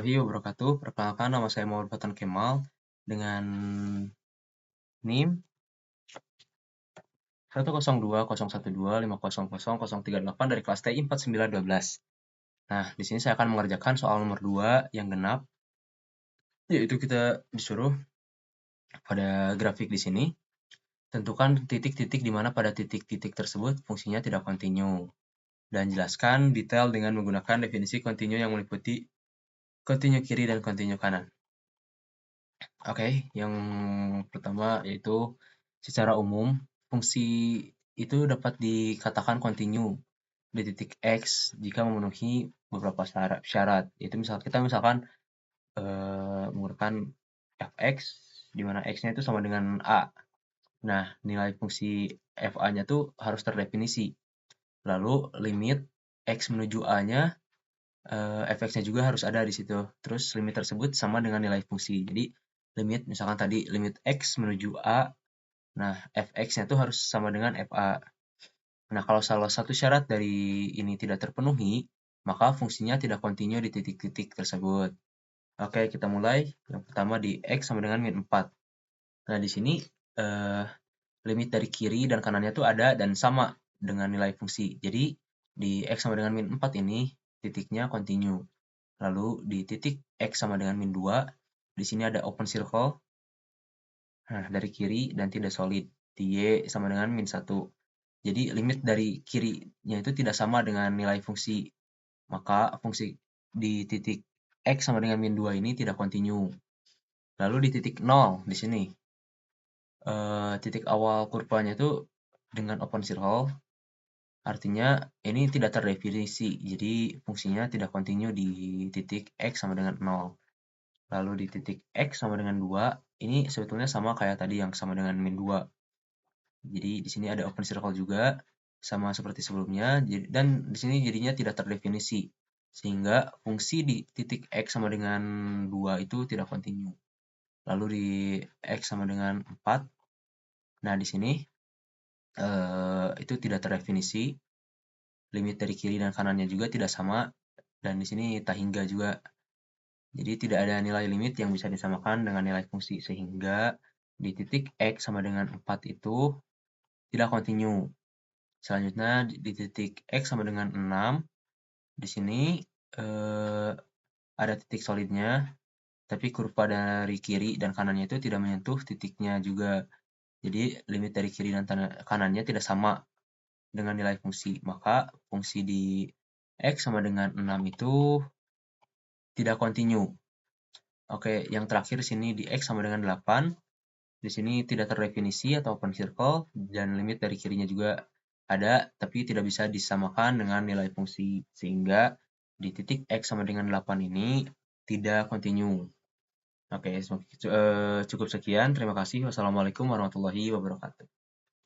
warahmatullahi wabarakatuh. Perkenalkan, nama saya Muhammad Fatan Kemal dengan NIM 1020125000038 dari kelas TI 4912. Nah, di sini saya akan mengerjakan soal nomor 2 yang genap, yaitu kita disuruh pada grafik di sini tentukan titik-titik di mana pada titik-titik tersebut fungsinya tidak kontinu, dan jelaskan detail dengan menggunakan definisi kontinu yang meliputi kontinu kiri dan kontinu kanan. Oke, yang pertama yaitu secara umum fungsi itu dapat dikatakan kontinu di titik X jika memenuhi beberapa syarat. Itu kita misalkan menggunakan fx di mana x-nya itu sama dengan a. Nah, nilai fungsi fa-nya tuh harus terdefinisi. Lalu limit x menuju a-nya fx-nya juga harus ada di situ. Terus limit tersebut sama dengan nilai fungsi. Jadi limit misalkan tadi limit x menuju a, nah fx-nya tuh harus sama dengan fa. Nah, kalau salah satu syarat dari ini tidak terpenuhi, maka fungsinya tidak kontinu di titik-titik tersebut. Oke, kita mulai. Yang pertama di x sama dengan min 4. Nah, di sini limit dari kiri dan kanannya tuh ada dan sama dengan nilai fungsi. Jadi, di x sama dengan min 4 ini titiknya kontinu. Lalu di titik x sama dengan min 2, di sini ada open circle. Nah, dari kiri dan tidak solid. Di y sama dengan min 1. Jadi limit dari kirinya itu tidak sama dengan nilai fungsi. Maka fungsi di titik x sama dengan min 2 ini tidak kontinu. Lalu di titik 0 di sini. Titik awal kurvanya itu dengan open circle. Artinya ini tidak terdefinisi. Jadi fungsinya tidak kontinu di titik x sama dengan 0. Lalu di titik x sama dengan 2, ini sebetulnya sama kayak tadi yang sama dengan min 2. Jadi di sini ada open circle juga, sama seperti sebelumnya, dan di sini jadinya tidak terdefinisi, sehingga fungsi di titik x sama dengan 2 itu tidak kontinu. Lalu di x sama dengan 4, nah di sini itu tidak terdefinisi, limit dari kiri dan kanannya juga tidak sama, dan di sini tak hingga juga. Jadi tidak ada nilai limit yang bisa disamakan dengan nilai fungsi, sehingga di titik x sama dengan 4 itu tidak kontinu. Selanjutnya di titik x sama dengan 6, di sini ada titik solidnya, tapi kurva dari kiri dan kanannya itu tidak menyentuh titiknya juga. Jadi limit dari kiri dan kanannya tidak sama dengan nilai fungsi. Maka fungsi di x sama dengan 6 itu tidak kontinu. Oke, yang terakhir sini di x sama dengan 8. Di sini tidak terdefinisi atau open circle, dan limit dari kirinya juga ada, tapi tidak bisa disamakan dengan nilai fungsi, sehingga di titik x sama dengan 8 ini tidak kontinu. Oke, cukup sekian. Terima kasih. Wassalamualaikum warahmatullahi wabarakatuh.